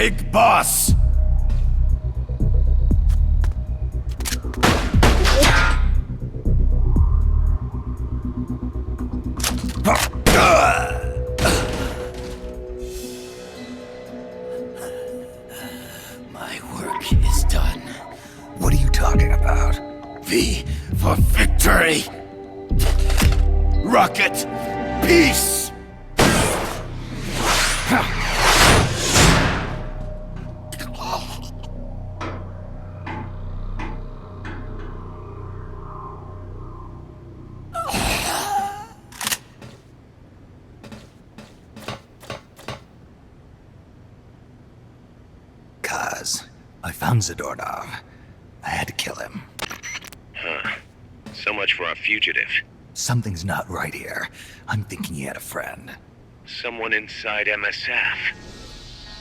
big boss! My work is done. What are you talking about? V for victory! Rocket, peace! I found Zadornov. I had to kill him. Huh. So much for a fugitive. Something's not right here. I'm thinking he had a friend. Someone inside MSF.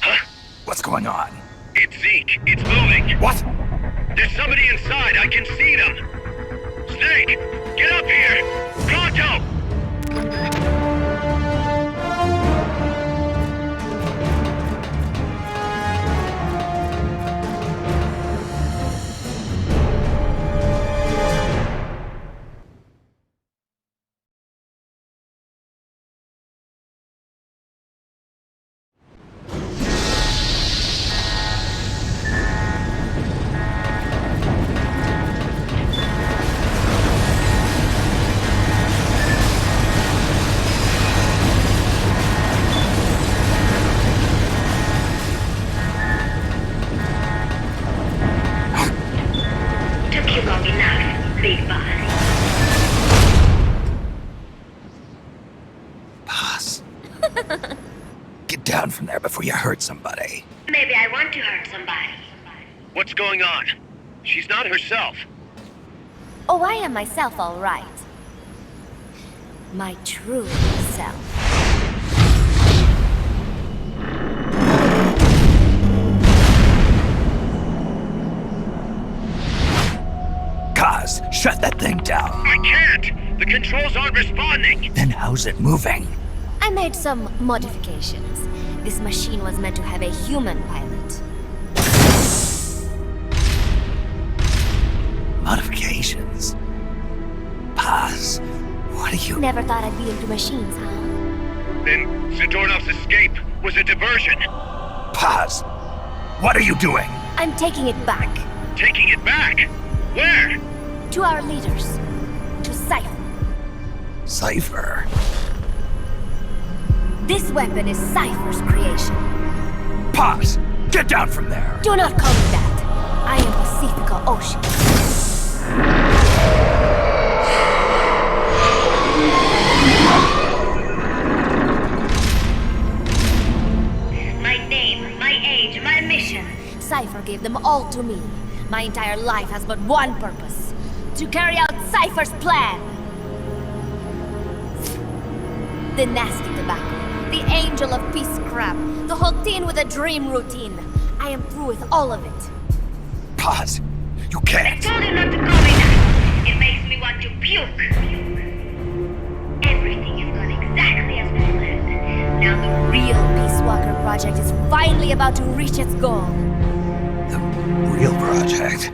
Huh? What's going on? It's Zeke. It's moving. What? There's somebody inside. I can see them. Snake, get up here. Pronto! Get down from there before you hurt somebody. Maybe I want to hurt somebody. What's going on? She's not herself. Oh, I am myself, all right. My true self. Kaz, shut that thing down. I can't! The controls aren't responding! Then how's it moving? I made some modifications. This machine was meant to have a human pilot. Modifications? Paz, what are you... Never thought I'd be into machines, huh? Then Zadornov's escape was a diversion. Paz, what are you doing? I'm taking it back. Taking it back? Where? To our leaders. To Cipher. Cipher? This weapon is Cipher's creation. Paz, get down from there! Do not call me that. I am Pacifica Ocean. My name, my age, my mission. Cipher gave them all to me. My entire life has but one purpose. To carry out Cipher's plan. The nasty tobacco. The angel of peace crap. The whole teen with a dream routine. I am through with all of it. Paz, you can't. I told you not to call me that. It makes me want to puke. Everything has gone exactly as planned. Now the real Peace Walker project is finally about to reach its goal. The real project?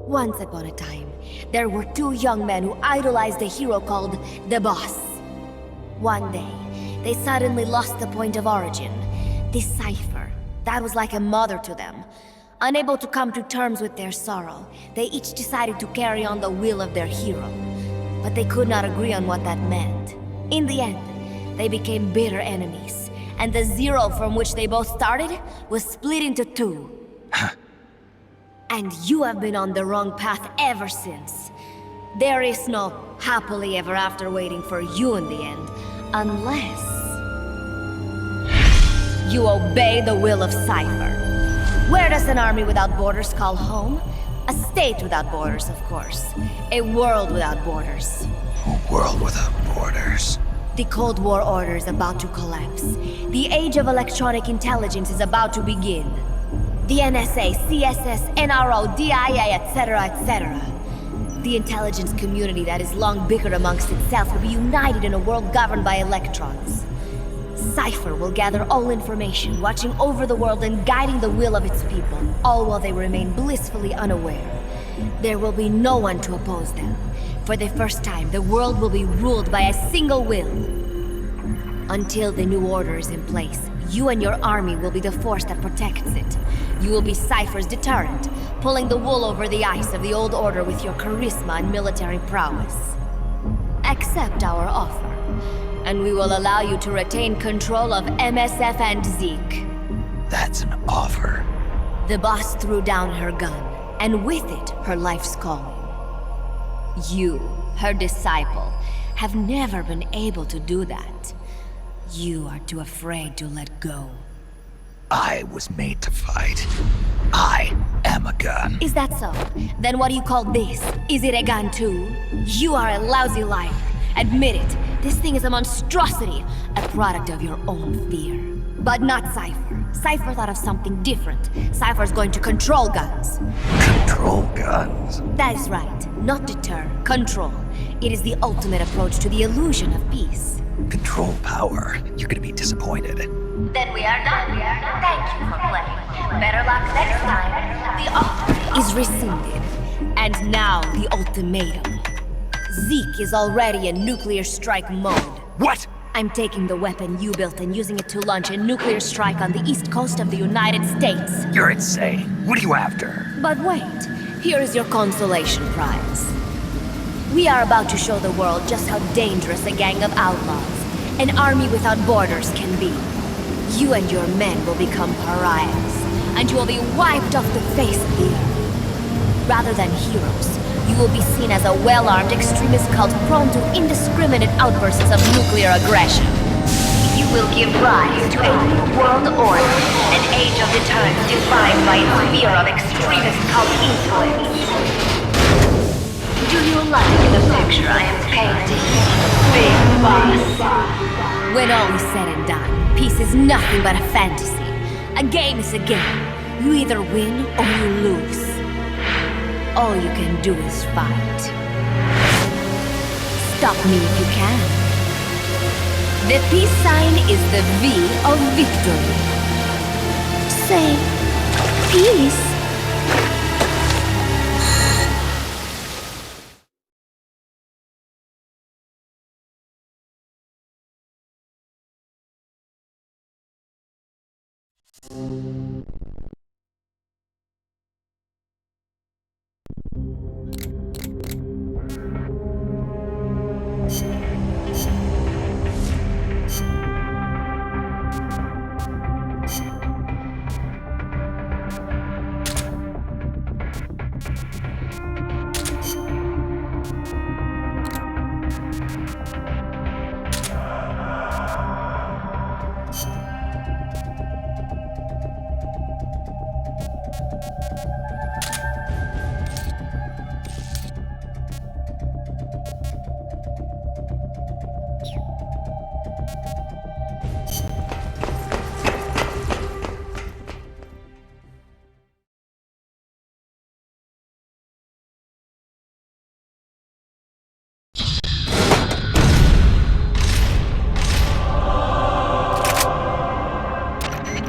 Once upon a time, there were two young men who idolized a hero called the Boss. One day, they suddenly lost the point of origin. This Cipher, that was like a mother to them. Unable to come to terms with their sorrow, they each decided to carry on the will of their hero. But they could not agree on what that meant. In the end, they became bitter enemies, and the zero from which they both started was split into two. And you have been on the wrong path ever since. There is no happily ever after waiting for you in the end, unless you obey the will of Cipher. Where does an army without borders call home? A state without borders, of course. A world without borders. A world without borders. The Cold War order is about to collapse. The age of electronic intelligence is about to begin. The NSA, CSS, NRO, DIA, etc., etc. The intelligence community that is long bickered amongst itself will be united in a world governed by electrons. Cipher will gather all information, watching over the world and guiding the will of its people, all while they remain blissfully unaware. There will be no one to oppose them. For the first time, the world will be ruled by a single will. Until the new order is in place, you and your army will be the force that protects it. You will be Cipher's deterrent, pulling the wool over the eyes of the old order with your charisma and military prowess. Accept our offer, and we will allow you to retain control of MSF and Zeke. That's an offer. The boss threw down her gun, and with it, her life's calling. You, her disciple, have never been able to do that. You are too afraid to let go. I was made to fight. I am a gun. Is that so? Then what do you call this? Is it a gun too? You are a lousy liar. Admit it. This thing is a monstrosity, a product of your own fear. But not Cipher. Cipher thought of something different. Cipher's going to control guns. Control guns. That is right. Not deter, control. It is the ultimate approach to the illusion of peace. Control power. You're gonna be disappointed. Then we are done. Thank you for playing. Better luck next time. The offer is rescinded. And now the ultimatum. Zeke is already in nuclear strike mode. What? I'm taking the weapon you built and using it to launch a nuclear strike on the east coast of the United States. You're insane. What are you after? But wait, here is your consolation prize. We are about to show the world just how dangerous a gang of outlaws, an army without borders, can be. You and your men will become pariahs, and you will be wiped off the face of the earth. Rather than heroes, you will be seen as a well-armed extremist cult prone to indiscriminate outbursts of nuclear aggression. You will give rise to a new world order, an age of deterrence defined by its fear of extremist cult influence. Do you like the picture I am painting, Big Boss? When all is said and done, peace is nothing but a fantasy. A game is a game. You either win or you lose. All you can do is fight. Stop me if you can. The peace sign is the V of victory. Say, peace.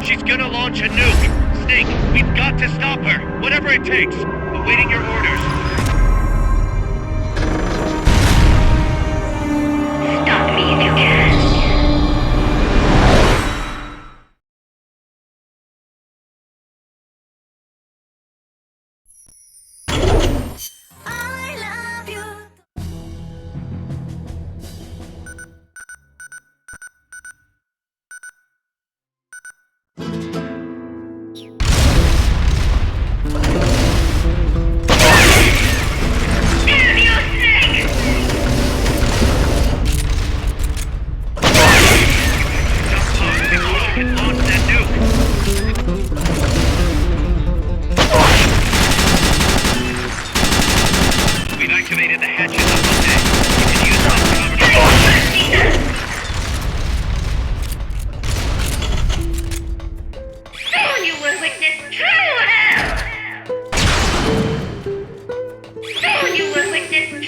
She's gonna launch a nuke. Snake, we've got to stop her. Whatever it takes. Awaiting your orders. Stop me if you can.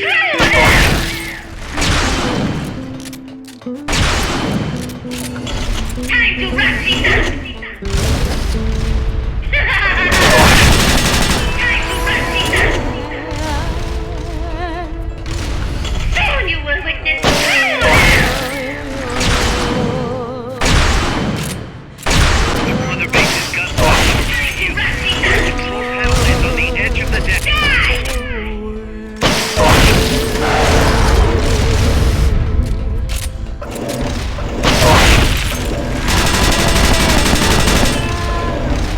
true hell! Time to wrap these up! Time to wrap these up! Soon you will witness true hell! The brother base is gun platform to you. Control panel is on the edge of the deck.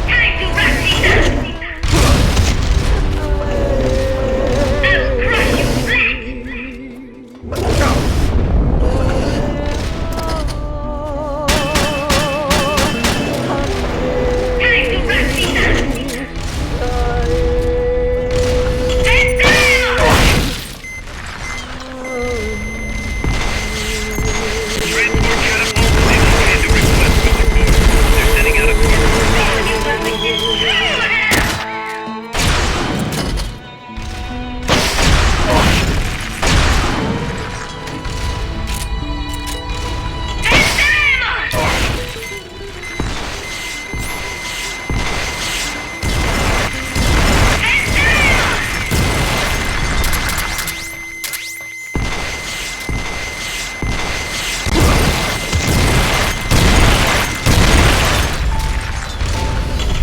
Time to wrap these up! I'll crush you flat! Time to wrap these up! And down! Transport catapult is ready to request for support. They're sending out a cargo. Soon you will witness true hell!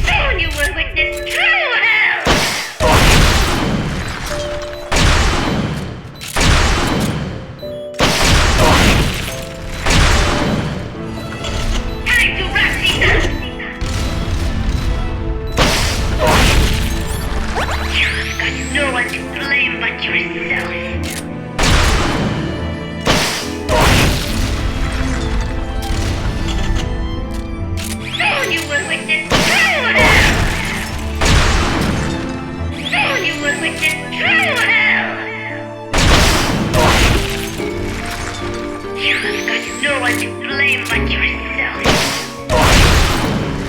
Soon you will witness true hell! Time to wrap these up! You've got no one to blame but yourself. Soon you will witness true hell! Soon you will witness true hell! You've got no one to blame but yourself.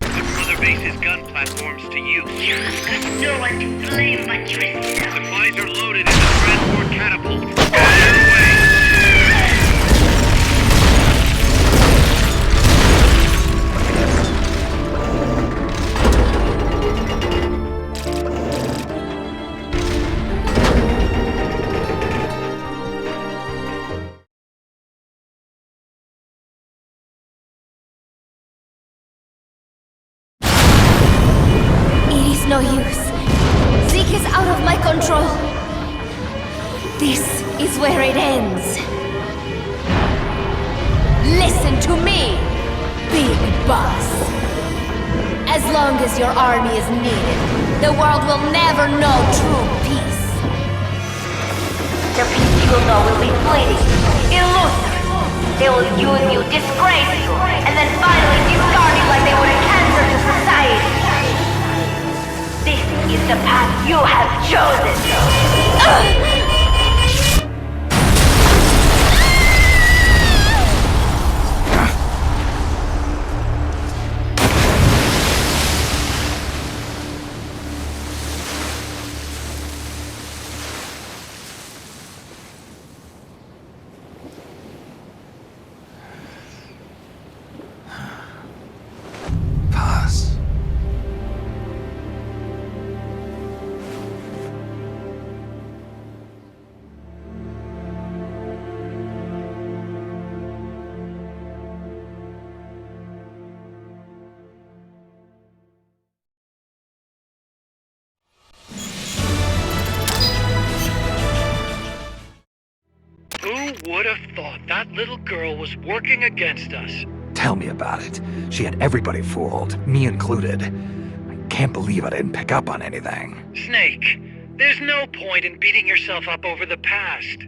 The brother base is gun platforms to you. You've got no one to blame but yourself. Supplies are loaded in the transport catapult. Get underway. It is no use. Zeke is out of my control. This is where it ends. Listen to me, Big Boss. As long as your army is needed, the world will never know true peace. The peace you will know will be fleeting, illusory. They will use you, disgrace you, and then finally discard you like they were a cancer to society. This is the path you have chosen. Pause. Who would have thought that little girl was working against us? Tell me about it. She had everybody fooled, me included. I can't believe I didn't pick up on anything. Snake, there's no point in beating yourself up over the past.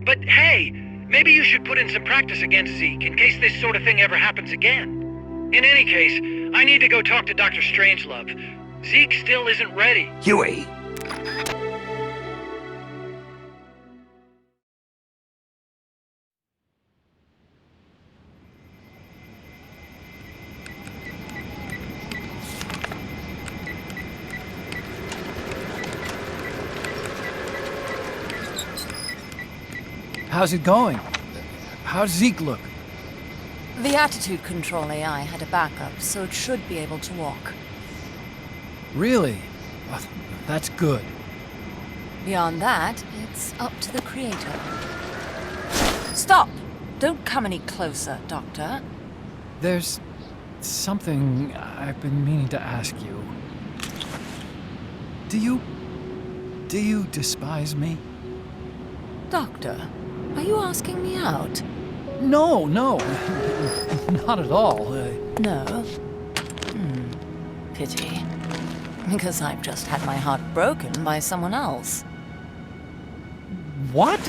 But hey, maybe you should put in some practice against Zeke in case this sort of thing ever happens again. In any case, I need to go talk to Dr. Strangelove. Zeke still isn't ready. Huey! How's it going? How's Zeke look? The attitude control AI had a backup, so it should be able to walk. Really? Well, that's good. Beyond that, it's up to the creator. Stop! Don't come any closer, Doctor. There's something I've been meaning to ask you. Do you despise me? Doctor, are you asking me out? No, not at all. No? Pity. Because I've just had my heart broken by someone else. What?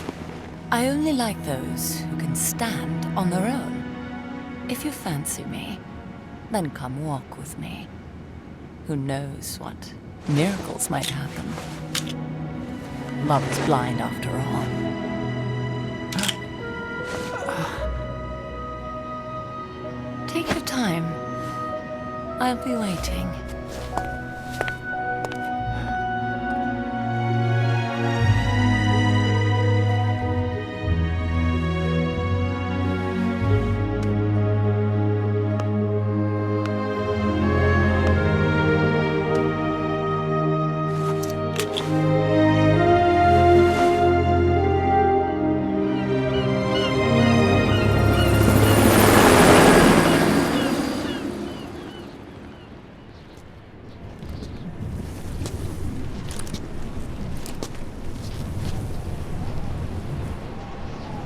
I only like those who can stand on their own. If you fancy me, then come walk with me. Who knows what miracles might happen. Love is blind after all. Take your time. I'll be waiting.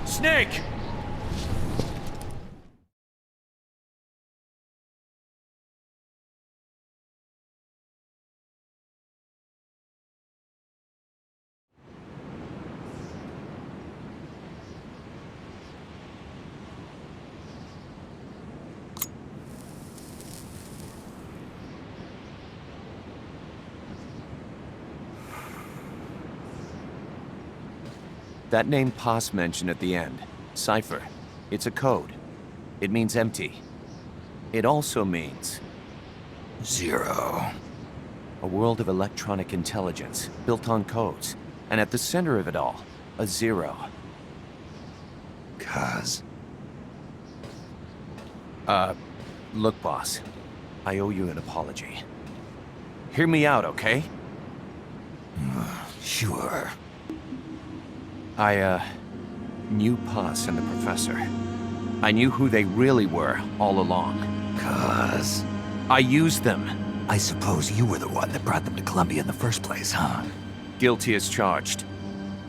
Snake! That name Poss mentioned at the end, Cipher, it's a code. It means empty. It also means... 0. a world of electronic intelligence, built on codes. And at the center of it all, a 0. Cuz. Look, boss. I owe you an apology. Hear me out, okay? Sure. I knew Poss and the Professor. I knew who they really were all along. Cuz. I used them. I suppose you were the one that brought them to Columbia in the first place, huh? Guilty as charged.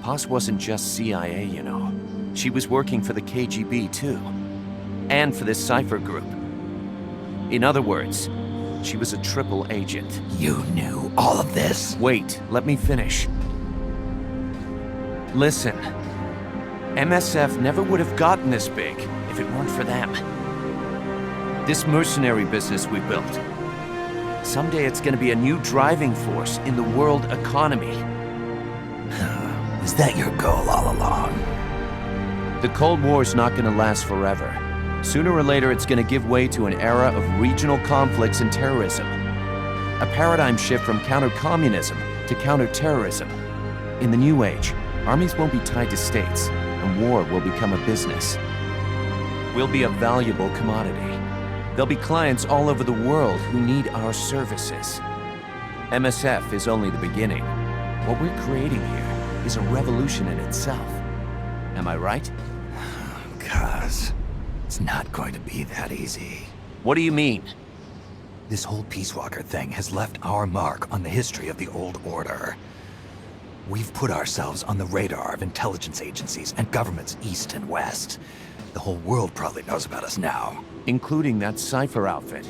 Poss wasn't just CIA, you know. She was working for the KGB, too. And for this Cipher group. In other words, she was a triple agent. You knew all of this? Wait, let me finish. Listen. MSF never would have gotten this big if it weren't for them. This mercenary business we built. Someday it's gonna be a new driving force in the world economy. Was that your goal all along? The Cold War's not gonna last forever. Sooner or later it's gonna give way to an era of regional conflicts and terrorism. A paradigm shift from counter-communism to counter-terrorism. In the new age, armies won't be tied to states, and war will become a business. We'll be a valuable commodity. There'll be clients all over the world who need our services. MSF is only the beginning. What we're creating here is a revolution in itself. Am I right? Cuz. It's not going to be that easy. What do you mean? This whole Peace Walker thing has left our mark on the history of the Old Order. We've put ourselves on the radar of intelligence agencies and governments east and west. The whole world probably knows about us now. Including that Cipher outfit.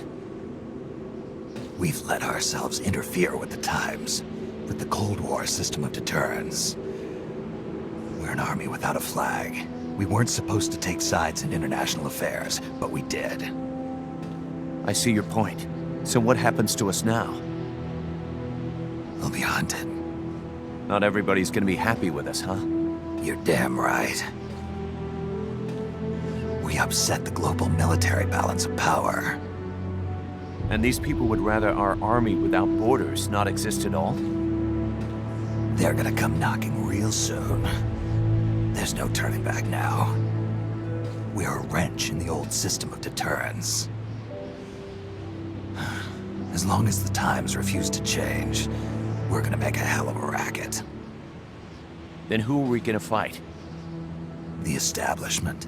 We've let ourselves interfere with the times, with the Cold War system of deterrence. We're an army without a flag. We weren't supposed to take sides in international affairs, but we did. I see your point. So what happens to us now? We'll be hunted. Not everybody's gonna be happy with us, huh? You're damn right. We upset the global military balance of power. And these people would rather our army without borders not exist at all? They're gonna come knocking real soon. There's no turning back now. We're a wrench in the old system of deterrence. As long as the times refuse to change, we're gonna make a hell of a racket. Then who are we gonna fight? The establishment.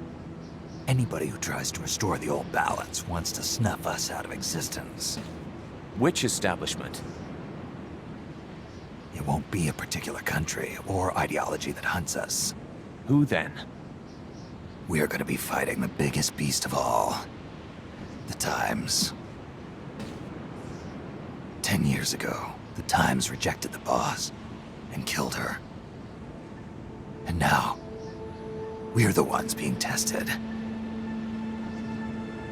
Anybody who tries to restore the old balance wants to snuff us out of existence. Which establishment? It won't be a particular country or ideology that hunts us. Who then? We are gonna be fighting the biggest beast of all. The Times. 10 years ago, the Times rejected the boss and killed her. And now, we're the ones being tested.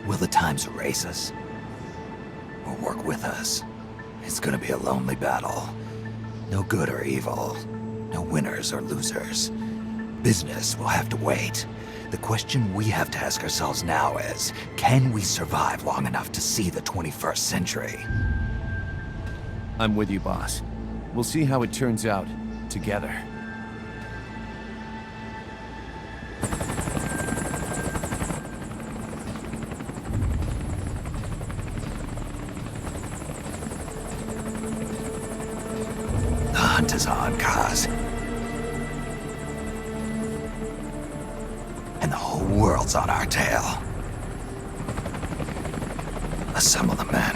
Will the Times erase us? Or work with us? It's gonna be a lonely battle. No good or evil. No winners or losers. Business will have to wait. The question we have to ask ourselves now is, can we survive long enough to see the 21st century? I'm with you, boss. We'll see how it turns out, together. The hunt is on, Kaz. And the whole world's on our tail. Assemble the men.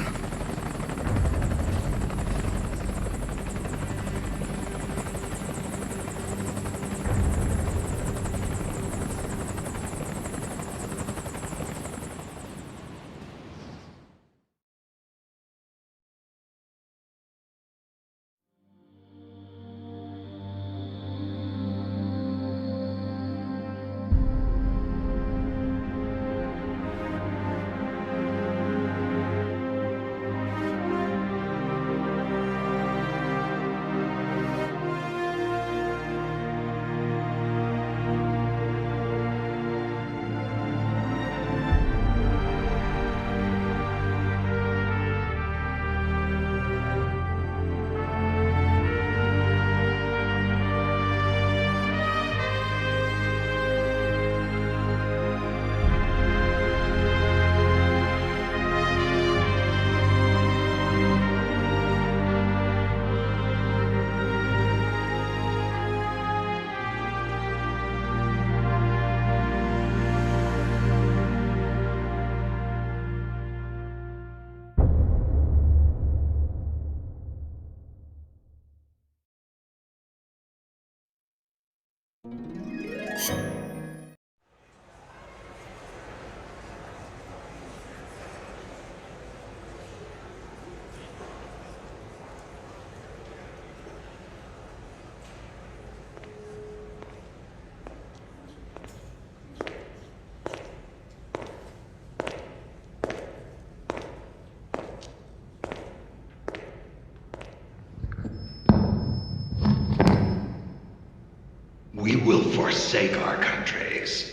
We will forsake our countries.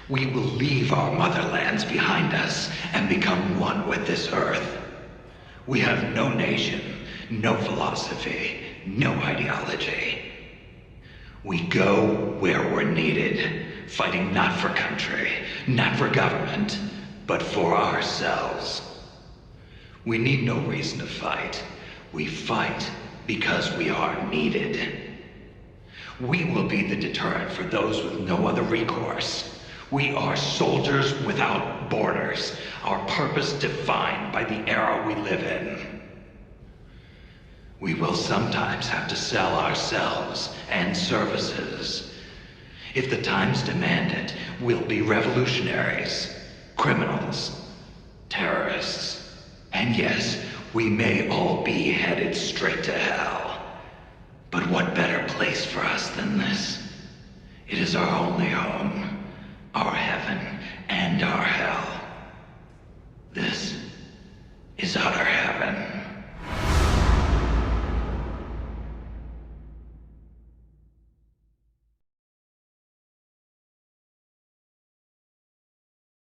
We will leave our motherlands behind us and become one with this earth. We have no nation, no philosophy, no ideology. We go where we're needed, fighting not for country, not for government, but for ourselves. We need no reason to fight. We fight because we are needed. We will be the deterrent for those with no other recourse. We are soldiers without borders, our purpose defined by the era we live in. We will sometimes have to sell ourselves and services. If the times demand it, we'll be revolutionaries, criminals, terrorists. And yes, we may all be headed straight to hell. But what better place for us than this? It is our only home, our heaven, and our hell. This is utter heaven.